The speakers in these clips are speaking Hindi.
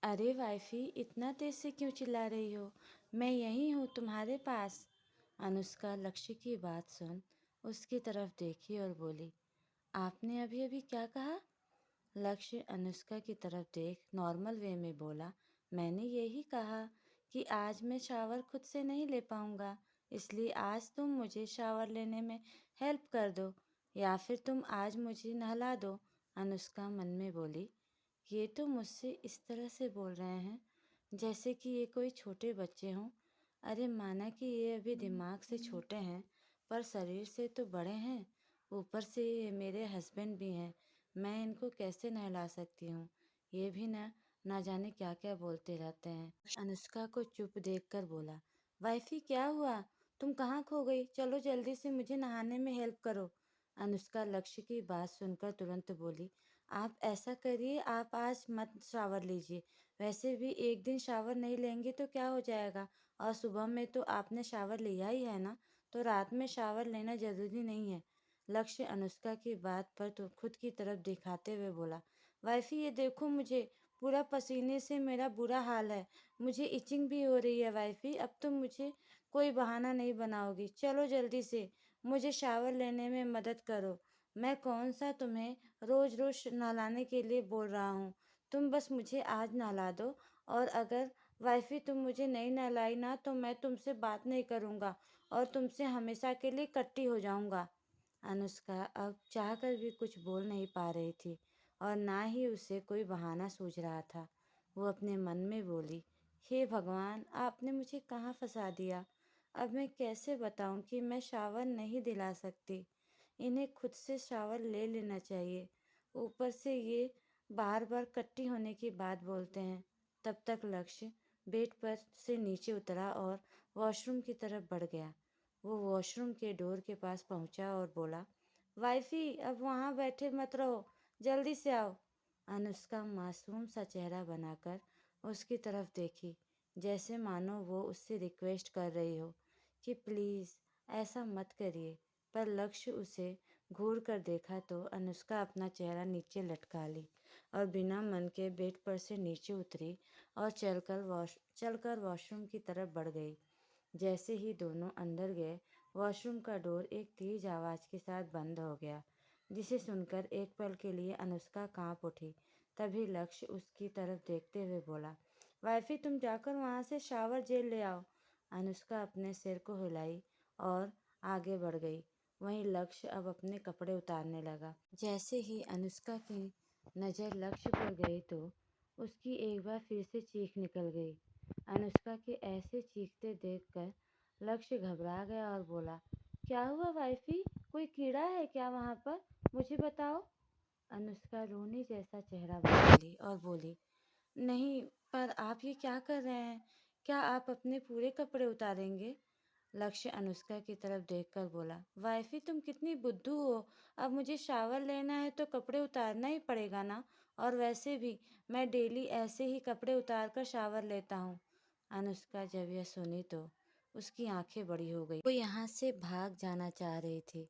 अरे वाइफी, इतना तेज से क्यों चिल्ला रही हो? मैं यहीं हूँ तुम्हारे पास। अनुष्का लक्ष्य की बात सुन उसकी तरफ देखी और बोली, आपने अभी अभी क्या कहा? लक्ष्य अनुष्का की तरफ देख नॉर्मल वे में बोला, मैंने यही कहा कि आज मैं शावर खुद से नहीं ले पाऊंगा, इसलिए आज तुम मुझे शावर लेने में हेल्प कर दो, या फिर तुम आज मुझे नहला दो। अनुष्का मन में बोली, ये तो मुझसे इस तरह से बोल रहे हैं जैसे कि ये कोई छोटे बच्चे हों। अरे माना कि ये अभी दिमाग से छोटे हैं पर शरीर से तो बड़े हैं। ऊपर से ये मेरे हस्बैंड भी हैं, मैं इनको कैसे नहला सकती हूँ? ये भी ना जाने क्या क्या बोलते रहते हैं। अनुष्का को चुप देखकर बोला, वाइफी क्या हुआ? तुम कहाँ खो गई? चलो जल्दी से मुझे नहाने में हेल्प करो। अनुष्का लक्ष्य की बात सुनकर तुरंत बोली, आप ऐसा करिए, आप आज मत शावर लीजिए। वैसे भी एक दिन शावर नहीं लेंगे तो क्या हो जाएगा? और सुबह में तो आपने शावर लिया ही है ना, तो रात में शावर लेना जरूरी नहीं है। लक्ष्य अनुष्का की बात पर तो खुद की तरफ दिखाते हुए बोला, वाइफी ये देखो, मुझे पूरा पसीने से मेरा बुरा हाल है। मुझे इचिंग भी हो रही है वाइफी। अब तुम मुझे कोई बहाना नहीं बनाओगी। चलो जल्दी से मुझे शावर लेने में मदद करो। मैं कौन सा तुम्हें रोज रोज नहलाने के लिए बोल रहा हूँ। तुम बस मुझे आज नहला दो, और अगर वाइफी तुम मुझे नहीं नहलाई ना तो मैं तुमसे बात नहीं करूँगा और तुमसे हमेशा के लिए कट्टी हो जाऊँगा। अनुष्का अब चाहकर भी कुछ बोल नहीं पा रही थी और ना ही उसे कोई बहाना सूझ रहा था। वो अपने मन में बोली, हे भगवान, आपने मुझे कहाँ फंसा दिया। अब मैं कैसे बताऊं कि मैं शावर नहीं दिला सकती। इन्हें खुद से शावर ले लेना चाहिए। ऊपर से ये बार बार कट्टी होने की बात बोलते हैं। तब तक लक्ष्य बेड पर से नीचे उतरा और वॉशरूम की तरफ बढ़ गया। वो वॉशरूम के डोर के पास पहुंचा और बोला, वाइफी अब वहां बैठे मत रहो, जल्दी से आओ। अनुष्का मासूम सा चेहरा बनाकर उसकी तरफ देखी, जैसे मानो वो उससे रिक्वेस्ट कर रही हो कि प्लीज़ ऐसा मत करिए। पर लक्ष्य उसे घूर कर देखा तो अनुष्का अपना चेहरा नीचे लटका ली और बिना मन के बेड पर से नीचे उतरी और चलकर वॉशरूम की तरफ बढ़ गई। जैसे ही दोनों अंदर गए, वॉशरूम का डोर एक तेज आवाज के साथ बंद हो गया, जिसे सुनकर एक पल के लिए अनुष्का कांप उठी। तभी लक्ष्य उसकी तरफ देखते हुए बोला, वाइफी तुम जाकर वहां से शावर जेल ले आओ। अनुष्का अपने सिर को हिलाई और आगे बढ़ गई। वहीं लक्ष्य अब अपने कपड़े उतारने लगा। जैसे ही अनुष्का की नज़र लक्ष्य पर गई तो उसकी एक बार फिर से चीख निकल गई। अनुष्का के ऐसे चीखते देखकर लक्ष्य घबरा गया और बोला, क्या हुआ वाइफी? कोई कीड़ा है क्या वहाँ पर? मुझे बताओ। अनुष्का रोने जैसा चेहरा बना ली और बोली, नहीं, पर आप ये क्या कर रहे हैं? क्या आप अपने पूरे कपड़े उतारेंगे? लक्ष्य अनुष्का की तरफ देखकर बोला, वाइफी तुम कितनी बुद्धू हो। अब मुझे शावर लेना है तो कपड़े उतारना ही पड़ेगा ना, और वैसे भी मैं डेली ऐसे ही कपड़े उतार कर शावर लेता हूँ। अनुष्का जब यह सुनी तो उसकी आंखें बड़ी हो गई। वो यहाँ से भाग जाना चाह रही थी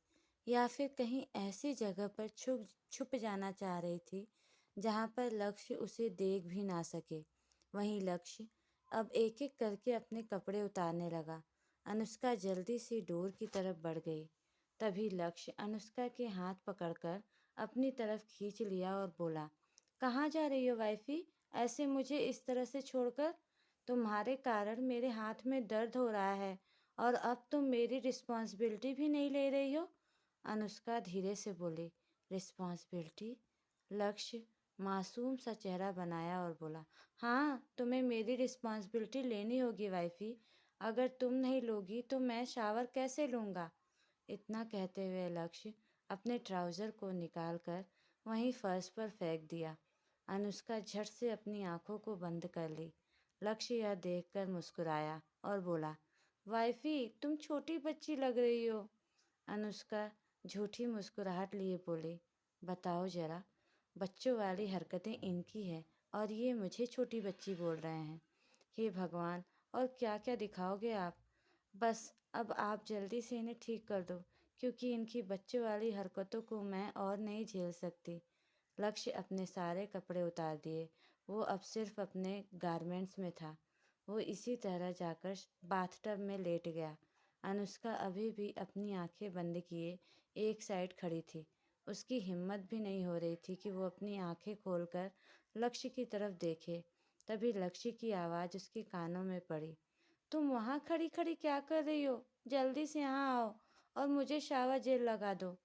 या फिर कहीं ऐसी जगह पर छुप छुप जाना चाह रही थी जहाँ पर लक्ष्य उसे देख भी ना सके। वहीं लक्ष्य अब एक एक करके अपने कपड़े उतारने लगा। अनुष्का जल्दी से डोर की तरफ बढ़ गई। तभी लक्ष्य अनुष्का के हाथ पकड़कर अपनी तरफ खींच लिया और बोला, कहाँ जा रही हो वाइफी? ऐसे मुझे इस तरह से छोड़कर? तुम्हारे कारण मेरे हाथ में दर्द हो रहा है और अब तुम मेरी रिस्पॉन्सिबिलिटी भी नहीं ले रही हो। अनुष्का धीरे से बोली, रिस्पॉन्सिबिलिटी? लक्ष्य मासूम सा चेहरा बनाया और बोला, हाँ, तुम्हें मेरी रिस्पॉन्सिबिलिटी लेनी होगी वाइफी। अगर तुम नहीं लोगी तो मैं शावर कैसे लूँगा? इतना कहते हुए लक्ष्य अपने ट्राउज़र को निकालकर वहीं फर्श पर फेंक दिया। अनुष्का झट से अपनी आंखों को बंद कर ली। लक्ष्य यह देखकर मुस्कुराया और बोला, वाइफी तुम छोटी बच्ची लग रही हो। अनुष्का झूठी मुस्कुराहट लिए बोली, बताओ जरा, बच्चों वाली हरकतें इनकी है और ये मुझे छोटी बच्ची बोल रहे हैं। हे भगवान, और क्या क्या दिखाओगे आप? बस अब आप जल्दी से इन्हें ठीक कर दो, क्योंकि इनकी बच्चों वाली हरकतों को मैं और नहीं झेल सकती। लक्ष्य अपने सारे कपड़े उतार दिए। वो अब सिर्फ अपने गारमेंट्स में था। वो इसी तरह जाकर बाथटब में लेट गया। अनुष्का अभी भी अपनी आंखें बंद किए एक साइड खड़ी थी। उसकी हिम्मत भी नहीं हो रही थी कि वो अपनी आंखें खोलकर लक्ष्य की तरफ देखे। तभी लक्ष्य की आवाज़ उसके कानों में पड़ी। तुम वहाँ खड़ी खड़ी क्या कर रही हो? जल्दी से यहाँ आओ और मुझे शावर जेल लगा दो।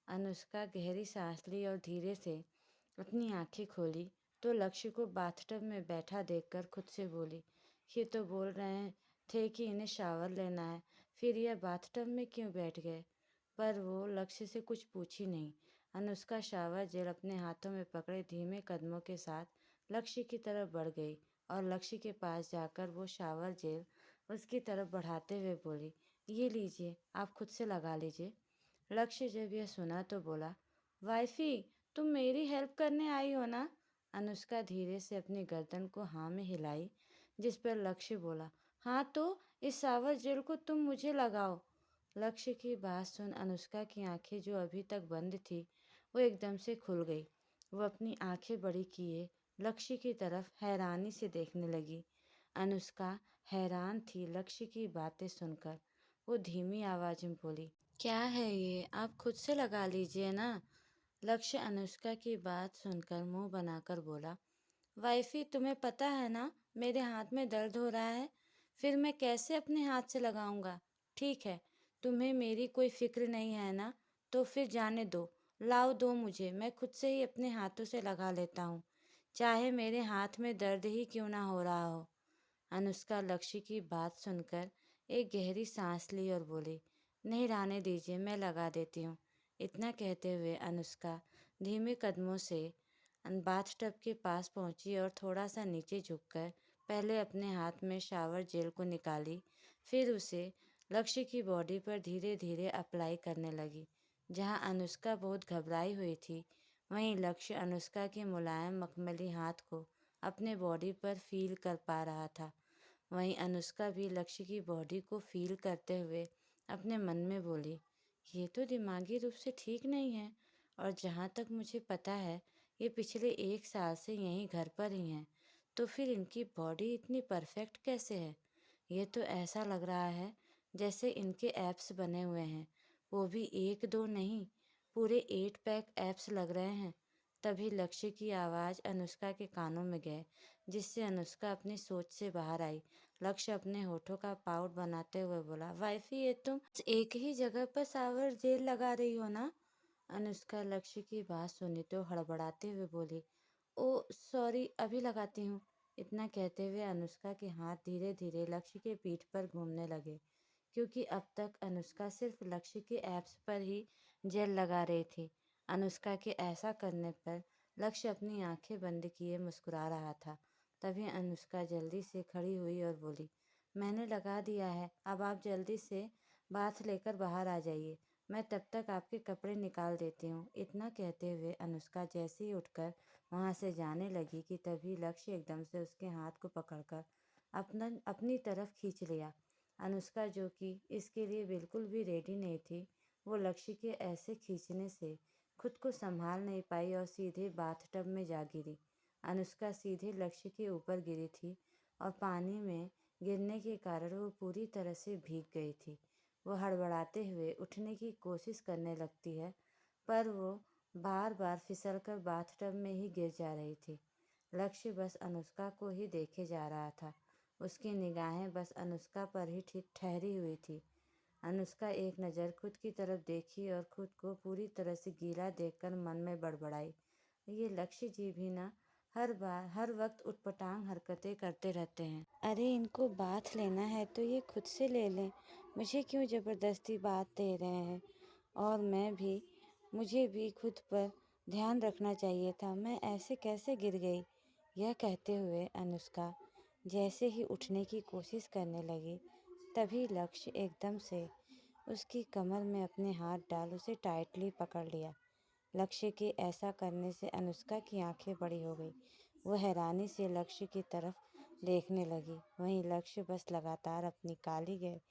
अनुष्का गहरी सांस ली और धीरे से अपनी आंखें खोली तो लक्ष्य को बाथटब में बैठा देखकर खुद से बोली, ये तो बोल रहे थे कि इन्हें शावर लेना है, फिर यह बाथटब में क्यों बैठ गए? पर वो लक्ष्य से कुछ पूछी नहीं। अनुष्का शावर जेल अपने हाथों में पकड़े धीमे कदमों के साथ लक्ष्य की तरफ बढ़ गई और लक्ष्य के पास जाकर वो शावर जेल उसकी तरफ बढ़ाते हुए बोली, ये लीजिए, आप खुद से लगा लीजिए। लक्ष्य जब यह सुना तो बोला, वाइफी, तुम मेरी हेल्प करने आई हो ना? अनुष्का धीरे से अपनी गर्दन को हाँ में हिलाई, जिस पर लक्ष्य बोला, हाँ तो इस सावर जेल को तुम मुझे लगाओ। लक्ष्य की बात सुन अनुष्का की आंखें जो अभी तक बंद थी वो एकदम से खुल गई। वो अपनी आंखें बड़ी किए लक्ष्य की तरफ हैरानी से देखने लगी। अनुष्का हैरान थी लक्ष्य की बातें सुनकर। वो धीमी आवाज में बोली, क्या है ये? आप खुद से लगा लीजिए ना। लक्ष्य अनुष्का की बात सुनकर मुंह बनाकर बोला, वाइफी, तुम्हें पता है ना मेरे हाथ में दर्द हो रहा है, फिर मैं कैसे अपने हाथ से लगाऊंगा? ठीक है, तुम्हें मेरी कोई फिक्र नहीं है ना, तो फिर जाने दो। लाओ, दो मुझे, मैं खुद से ही अपने हाथों से लगा लेता हूँ, चाहे मेरे हाथ में दर्द ही क्यों ना हो रहा हो। अनुष्का लक्ष्य की बात सुनकर एक गहरी सांस ली और बोली, नहीं, रहने दीजिए, मैं लगा देती हूँ। इतना कहते हुए अनुष्का धीमे कदमों से बाथटब के पास पहुंची और थोड़ा सा नीचे झुककर पहले अपने हाथ में शावर जेल को निकाली, फिर उसे लक्ष्य की बॉडी पर धीरे धीरे अप्लाई करने लगी। जहां अनुष्का बहुत घबराई हुई थी, वहीं लक्ष्य अनुष्का के मुलायम मखमली हाथ को अपने बॉडी पर फील कर पा रहा था। वहीं अनुष्का भी लक्ष्य की बॉडी को फील करते हुए अपने मन में बोली, ये तो दिमागी रूप से ठीक नहीं है, और जहाँ तक मुझे पता है ये पिछले 1 साल से यहीं घर पर ही हैं, तो फिर इनकी बॉडी इतनी परफेक्ट कैसे है? ये तो ऐसा लग रहा है जैसे इनके एब्स बने हुए हैं, वो भी एक दो नहीं, पूरे 8 पैक एब्स लग रहे हैं। तभी लक्ष्य की आवाज़ अनुष्का के कानों में गए, जिससे अनुष्का अपनी सोच से बाहर आई। लक्ष्य अपने होठों का पाउट बनाते हुए बोला, वाइफी, ये तुम एक ही जगह पर सावर जेल लगा रही हो ना? अनुष्का लक्ष्य की बात सुनी तो हड़बड़ाते हुए बोली, ओ सॉरी, अभी लगाती हूँ। इतना कहते हुए अनुष्का के हाथ धीरे धीरे लक्ष्य के पीठ पर घूमने लगे, क्योंकि अब तक अनुष्का सिर्फ लक्ष्य के एब्स पर ही जेल लगा रही थी। अनुष्का के ऐसा करने पर लक्ष्य अपनी आंखें बंद किए मुस्कुरा रहा था। तभी अनुष्का जल्दी से खड़ी हुई और बोली, मैंने लगा दिया है, अब आप जल्दी से बाथ लेकर बाहर आ जाइए, मैं तब तक आपके कपड़े निकाल देती हूँ। इतना कहते हुए अनुष्का जैसे ही उठकर वहाँ से जाने लगी कि तभी लक्ष्य एकदम से उसके हाथ को पकड़कर अपनी तरफ खींच लिया। अनुष्का, जो कि इसके लिए बिल्कुल भी रेडी नहीं थी, वो लक्ष्य के ऐसे खींचने से खुद को संभाल नहीं पाई और सीधे बाथटब में जा गिरी। अनुष्का सीधे लक्ष्य के ऊपर गिरी थी और पानी में गिरने के कारण वो पूरी तरह से भीग गई थी। वो हड़बड़ाते हुए उठने की कोशिश करने लगती है, पर वो बार बार फिसलकर बाथटब में ही गिर जा रही थी। लक्ष्य बस अनुष्का को ही देखे जा रहा था। उसकी निगाहें बस अनुष्का पर ही ठीक ठहरी हुई थी। अनुष्का एक नज़र खुद की तरफ देखी और खुद को पूरी तरह से गीला देखकर मन में बड़बड़ाई, ये लक्ष्य जी भी ना हर वक्त उटपटांग हरकतें करते रहते हैं। अरे, इनको बाथ लेना है तो ये खुद से ले लें, मुझे क्यों ज़बरदस्ती बात दे रहे हैं? और मुझे भी खुद पर ध्यान रखना चाहिए था, मैं ऐसे कैसे गिर गई? यह कहते हुए अनुष्का जैसे ही उठने की कोशिश करने लगी, तभी लक्ष्य एकदम से उसकी कमर में अपने हाथ डाल उसे टाइटली पकड़ लिया। लक्ष्य के ऐसा करने से अनुष्का की आंखें बड़ी हो गई। वो हैरानी से लक्ष्य की तरफ देखने लगी। वहीं लक्ष्य बस लगातार अपनी काली गई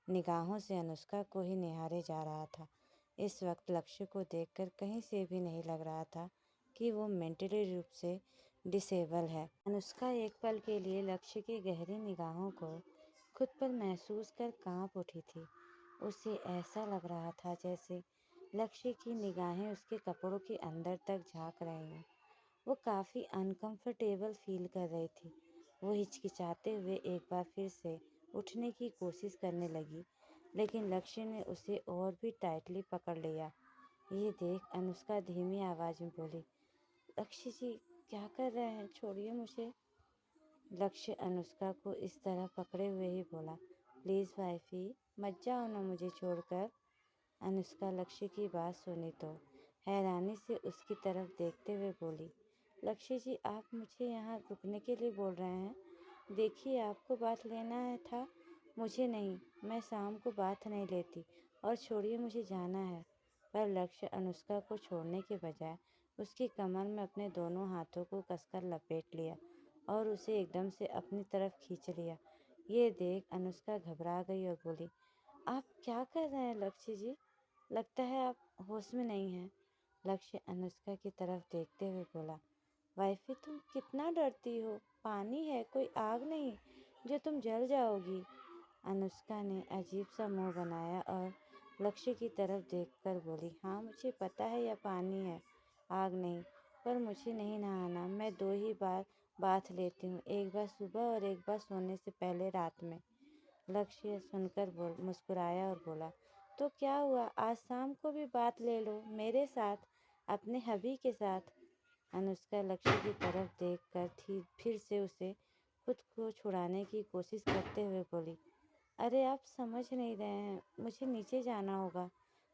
निगाहों से अनुष्का को ही निहारे जा रहा था। इस वक्त लक्ष्य को देखकर कहीं से भी नहीं लग रहा था कि वो मेंटली रूप से डिसेबल है। अनुष्का एक पल के लिए लक्ष्य की गहरी निगाहों को खुद पर महसूस कर कांप उठी थी। उसे ऐसा लग रहा था जैसे लक्ष्य की निगाहें उसके कपड़ों के अंदर तक झांक रही हों। वो काफ़ी अनकंफर्टेबल फील कर रही थी। वो हिचकिचाते हुए एक बार फिर से उठने की कोशिश करने लगी, लेकिन लक्ष्य ने उसे और भी टाइटली पकड़ लिया। ये देख अनुष्का धीमी आवाज़ में बोली, लक्ष्य जी, क्या कर रहे हैं? छोड़िए मुझे। लक्ष्य अनुष्का को इस तरह पकड़े हुए ही बोला, प्लीज़ वाइफी, मत जाओ ना मुझे छोड़कर। अनुष्का लक्ष्य की बात सुनी तो हैरानी से उसकी तरफ देखते हुए बोली, लक्ष्य जी, आप मुझे यहाँ रुकने के लिए बोल रहे हैं? देखिए, आपको बात लेना है था, मुझे नहीं। मैं शाम को बात नहीं लेती। और छोड़िए, मुझे जाना है। पर लक्ष्य अनुष्का को छोड़ने के बजाय उसकी कमर में अपने दोनों हाथों को कसकर लपेट लिया और उसे एकदम से अपनी तरफ खींच लिया। ये देख अनुष्का घबरा गई और बोली, आप क्या कर रहे हैं लक्ष्य जी? लगता है आप होश में नहीं हैं। लक्ष्य अनुष्का की तरफ देखते हुए बोला, वाइफी, तुम कितना डरती हो? पानी है, कोई आग नहीं जो तुम जल जाओगी। अनुष्का ने अजीब सा मुंह बनाया और लक्ष्य की तरफ देखकर बोली, हाँ मुझे पता है यह पानी है, आग नहीं। पर मुझे नहीं नहाना। मैं 2 ही बार बाथ लेती हूँ, एक बार सुबह और एक बार सोने से पहले रात में। लक्ष्य सुनकर मुस्कुराया और बोला, तो क्या हुआ, आज शाम को भी बात ले लो मेरे साथ, अपने हबी के साथ। अनुष्का लक्ष्य की तरफ देखकर थी फिर से उसे खुद को छुड़ाने की कोशिश करते हुए बोली, अरे आप समझ नहीं रहे हैं, मुझे नीचे जाना होगा।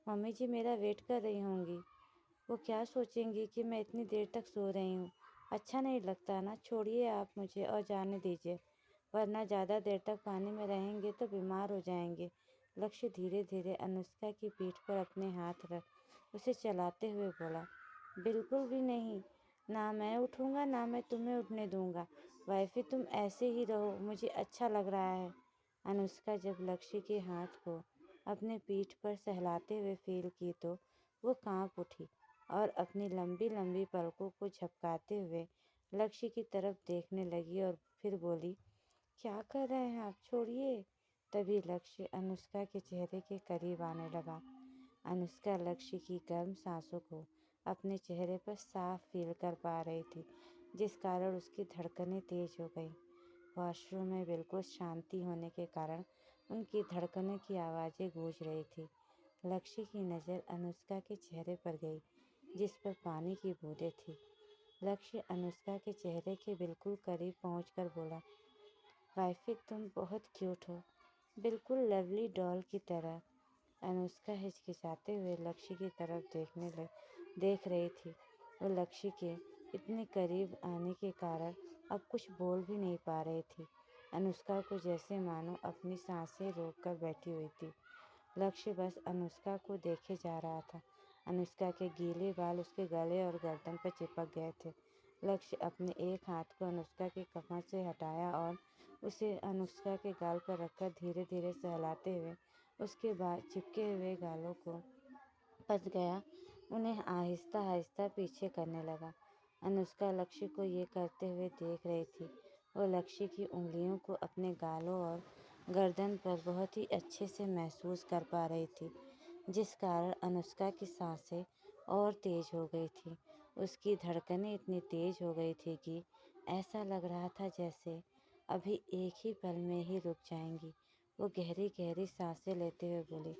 मम्मी जी मेरा वेट कर रही होंगी। वो क्या सोचेंगी कि मैं इतनी देर तक सो रही हूँ। अच्छा नहीं लगता ना, छोड़िए आप मुझे और जाने दीजिए, वरना ज़्यादा देर तक पानी में रहेंगे तो बीमार हो जाएंगे। लक्ष्य धीरे धीरे अनुष्का की पीठ पर अपने हाथ रख उसे चलाते हुए बोला, बिल्कुल भी नहीं, ना मैं उठूँगा ना मैं तुम्हें उठने दूँगा। वाइफी, तुम ऐसे ही रहो, मुझे अच्छा लग रहा है। अनुष्का जब लक्ष्य के हाथ को अपने पीठ पर सहलाते हुए फील की तो वो कांप उठी और अपनी लंबी लंबी पलकों को झपकाते हुए लक्ष्य की तरफ देखने लगी और फिर बोली, क्या कर रहे हैं आप, छोड़िए। तभी लक्ष्य अनुष्का के चेहरे के करीब आने लगा। अनुष्का लक्ष्य की गर्म सांसों को अपने चेहरे पर साफ फील कर पा रही थी, जिस कारण उसकी धड़कनें तेज हो गई। वॉशरूम में बिल्कुल शांति होने के कारण उनकी धड़कनों की आवाज़ें गूंज रही थी। लक्ष्य की नज़र अनुष्का के चेहरे पर गई, जिस पर पानी की बूंदें थी। लक्ष्य अनुष्का के चेहरे के बिल्कुल करीब पहुंचकर बोला, वाइफी, तुम बहुत क्यूट हो, बिल्कुल लवली डॉल की तरह। अनुष्का हिचकिचाते हुए लक्ष्य की तरफ देख रही थी। वो लक्ष्य के इतने करीब आने के कारण अब कुछ बोल भी नहीं पा रही थी। अनुष्का को जैसे मानो अपनी सांसें रोक कर बैठी हुई थी। लक्ष्य बस अनुष्का को देखे जा रहा था। अनुष्का के गीले बाल उसके गले और गर्दन पर चिपक गए थे। लक्ष्य अपने एक हाथ को अनुष्का के कमर से हटाया और उसे अनुष्का के गाल पर रखकर धीरे धीरे सहलाते हुए उसके बाद चिपके हुए गालों को फंस गया, उन्हें आहिस्ता आहिस्ता पीछे करने लगा। अनुष्का लक्ष्य को ये करते हुए देख रही थी। वो लक्ष्य की उंगलियों को अपने गालों और गर्दन पर बहुत ही अच्छे से महसूस कर पा रही थी, जिस कारण अनुष्का की सांसें और तेज हो गई थी। उसकी धड़कनें इतनी तेज हो गई थी कि ऐसा लग रहा था जैसे अभी एक ही पल में ही रुक जाएंगी। वो गहरी गहरी सांसें लेते हुए बोली,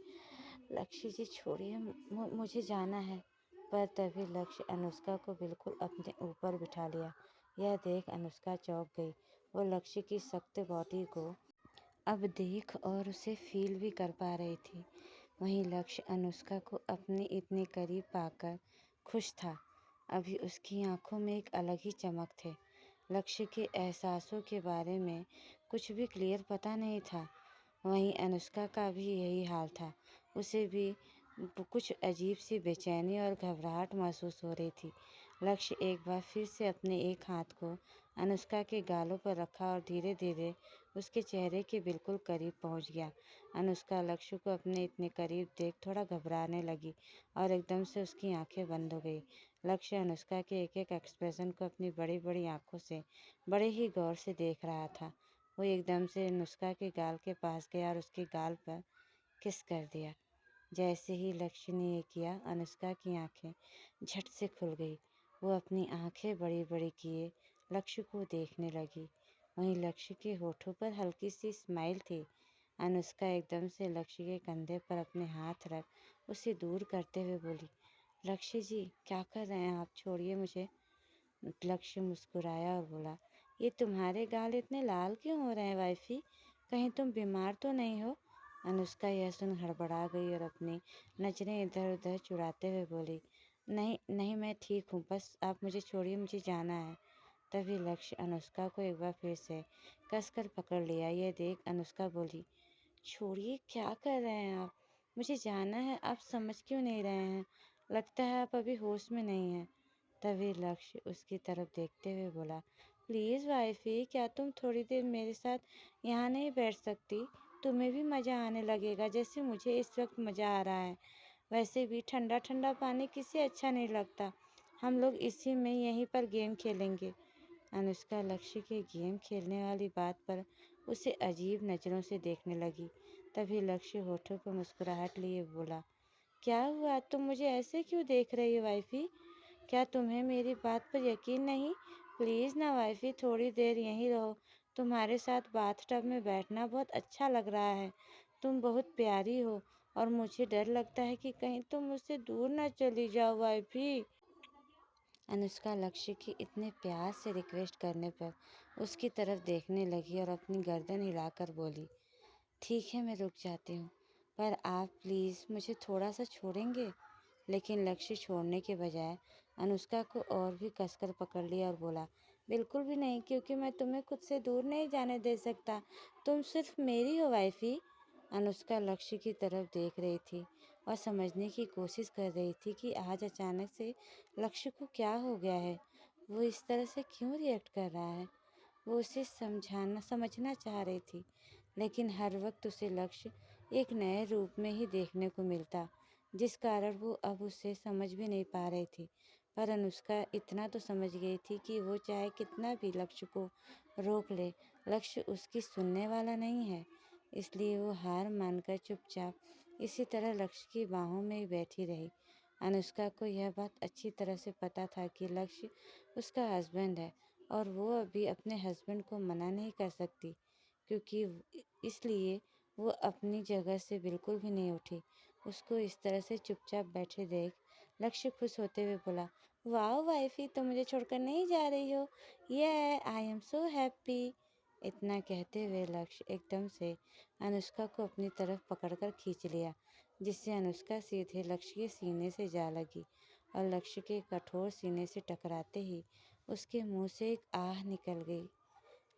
लक्ष्य जी छोड़िए, मुझे जाना है। पर तभी लक्ष्य अनुष्का को बिल्कुल अपने ऊपर बिठा लिया। यह देख अनुष्का चौंक गई। वो लक्ष्य की सख्त बॉडी को अब देख और उसे फील भी कर पा रही थी। वहीं लक्ष्य अनुष्का को अपने इतने करीब पाकर खुश था। अभी उसकी आंखों में एक अलग ही चमक थे। लक्ष्य के एहसासों के बारे में कुछ भी क्लियर पता नहीं था। वहीं अनुष्का का भी यही हाल था। उसे भी कुछ अजीब सी बेचैनी और घबराहट महसूस हो रही थी। लक्ष्य एक बार फिर से अपने एक हाथ को अनुष्का के गालों पर रखा और धीरे धीरे उसके चेहरे के बिल्कुल करीब पहुंच गया। अनुष्का लक्ष्य को अपने इतने करीब देख थोड़ा घबराने लगी और एकदम से उसकी आंखें बंद हो गई। लक्ष्य अनुष्का के एक एक एक्सप्रेशन को अपनी बड़ी बड़ी आंखों से बड़े ही गौर से देख रहा था। वो एकदम से अनुष्का के गाल के पास गया और उसके गाल पर किस कर दिया। जैसे ही लक्ष्य ने ये किया, अनुष्का की आंखें झट से खुल गई। वो अपनी आंखें बड़ी बड़ी किए लक्ष्य को देखने लगी। वहीं लक्ष्य के होठों पर हल्की सी स्माइल थी। अनुष्का एकदम से लक्ष्य के कंधे पर अपने हाथ रख उसे दूर करते हुए बोली, लक्ष्य जी क्या कर रहे हैं आप, छोड़िए मुझे। लक्ष्य मुस्कुराया और बोला, ये तुम्हारे गाल इतने लाल क्यों हो रहे हैं वाइफी, कहीं तुम बीमार तो नहीं हो। अनुष्का यह सुन हड़बड़ा गई और अपनी नजरें इधर उधर चुराते हुए बोली, नहीं नहीं मैं ठीक हूँ, बस आप मुझे छोड़िए, मुझे जाना है। तभी लक्ष्य अनुष्का को एक बार फिर से कसकर पकड़ लिया। यह देख अनुष्का बोली, छोड़िए क्या कर रहे हैं आप, मुझे जाना है, आप समझ क्यों नहीं रहे हैं, लगता है आप अभी होश में नहीं हैं। तभी लक्ष्य उसकी तरफ देखते हुए बोला, प्लीज़ वाइफी क्या तुम थोड़ी देर मेरे साथ यहाँ नहीं बैठ सकती, तुम्हें भी मज़ा आने लगेगा जैसे मुझे इस वक्त मज़ा आ रहा है। वैसे भी ठंडा ठंडा पानी किसे अच्छा नहीं लगता, हम लोग इसी में यहीं पर गेम खेलेंगे। अनुष्का लक्ष्य के गेम खेलने वाली बात पर उसे अजीब नज़रों से देखने लगी। तभी लक्ष्य होठों पर मुस्कुराहट लिए बोला, क्या हुआ, तुम मुझे ऐसे क्यों देख रही हो वाइफी, क्या तुम्हें मेरी बात पर यकीन नहीं। प्लीज़ ना वाइफी थोड़ी देर यहीं रहो, तुम्हारे साथ बाथटब में बैठना बहुत अच्छा लग रहा है, तुम बहुत प्यारी हो और मुझे डर लगता है कि कहीं तुम मुझसे दूर ना चली जाओ वाइफी। अनुष्का लक्ष्य की इतने प्यार से रिक्वेस्ट करने पर उसकी तरफ देखने लगी और अपनी गर्दन हिलाकर बोली, ठीक है मैं रुक जाती हूँ, पर आप प्लीज़ मुझे थोड़ा सा छोड़ेंगे। लेकिन लक्ष्य छोड़ने के बजाय अनुष्का को और भी कसकर पकड़ लिया और बोला, बिल्कुल भी नहीं, क्योंकि मैं तुम्हें खुद से दूर नहीं जाने दे सकता, तुम सिर्फ मेरी हो वाइफी। अनुष्का लक्ष्य की तरफ देख रही थी और समझने की कोशिश कर रही थी कि आज अचानक से लक्ष्य को क्या हो गया है, वो इस तरह से क्यों रिएक्ट कर रहा है। वो उसे समझना चाह रही थी, लेकिन हर वक्त उसे लक्ष्य एक नए रूप में ही देखने को मिलता, जिस कारण वो अब उसे समझ भी नहीं पा रही थी। पर अनुष्का इतना तो समझ गई थी कि वो चाहे कितना भी लक्ष्य को रोक ले, लक्ष्य उसकी सुनने वाला नहीं है। इसलिए वो हार मानकर चुपचाप इसी तरह लक्ष्य की बाहों में ही बैठी रही। अनुष्का को यह बात अच्छी तरह से पता था कि लक्ष्य उसका हस्बैंड है और वो अभी अपने हस्बैंड को मना नहीं कर सकती, क्योंकि इसलिए वो अपनी जगह से बिल्कुल भी नहीं उठी। उसको इस तरह से चुपचाप बैठे देख लक्ष्य खुश होते हुए बोला, वाह वाइफी तुम मुझे छोड़कर नहीं जा रही हो, ये आई एम सो हैप्पी। इतना कहते हुए लक्ष्य एकदम से अनुष्का को अपनी तरफ पकड़कर खींच लिया, जिससे अनुष्का सीधे लक्ष्य के सीने से जा लगी और लक्ष्य के कठोर सीने से टकराते ही उसके मुंह से एक आह निकल गई।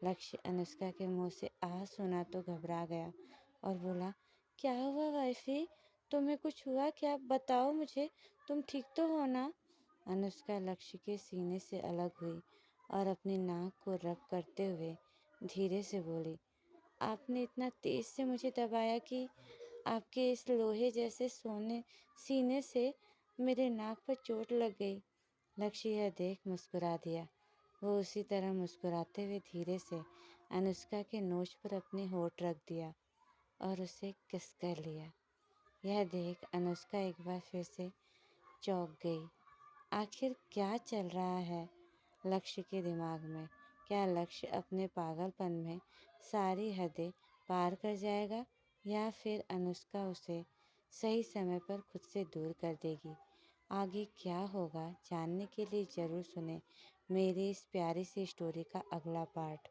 लक्ष्य अनुष्का के मुंह से आह सुना तो घबरा गया और बोला, क्या हुआ वाइफी, तुम्हें कुछ हुआ क्या, बताओ मुझे, तुम ठीक तो हो ना। अनुष्का लक्ष्य के सीने से अलग हुई और अपनी नाक को रब करते हुए धीरे से बोली, आपने इतना तेज से मुझे दबाया कि आपके इस लोहे जैसे सोने सीने से मेरे नाक पर चोट लग गई। लक्ष्य यह देख मुस्कुरा दिया। वो उसी तरह मुस्कुराते हुए धीरे से अनुष्का के नोच पर अपने होठ रख दिया और उसे किस कर लिया। यह देख अनुष्का एक बार फिर से चौंक गई। आखिर क्या चल रहा है लक्ष्य के दिमाग में। क्या लक्ष्य अपने पागलपन में सारी हदें पार कर जाएगा या फिर अनुष्का उसे सही समय पर खुद से दूर कर देगी। आगे क्या होगा जानने के लिए ज़रूर सुने मेरी इस प्यारी सी स्टोरी का अगला पार्ट।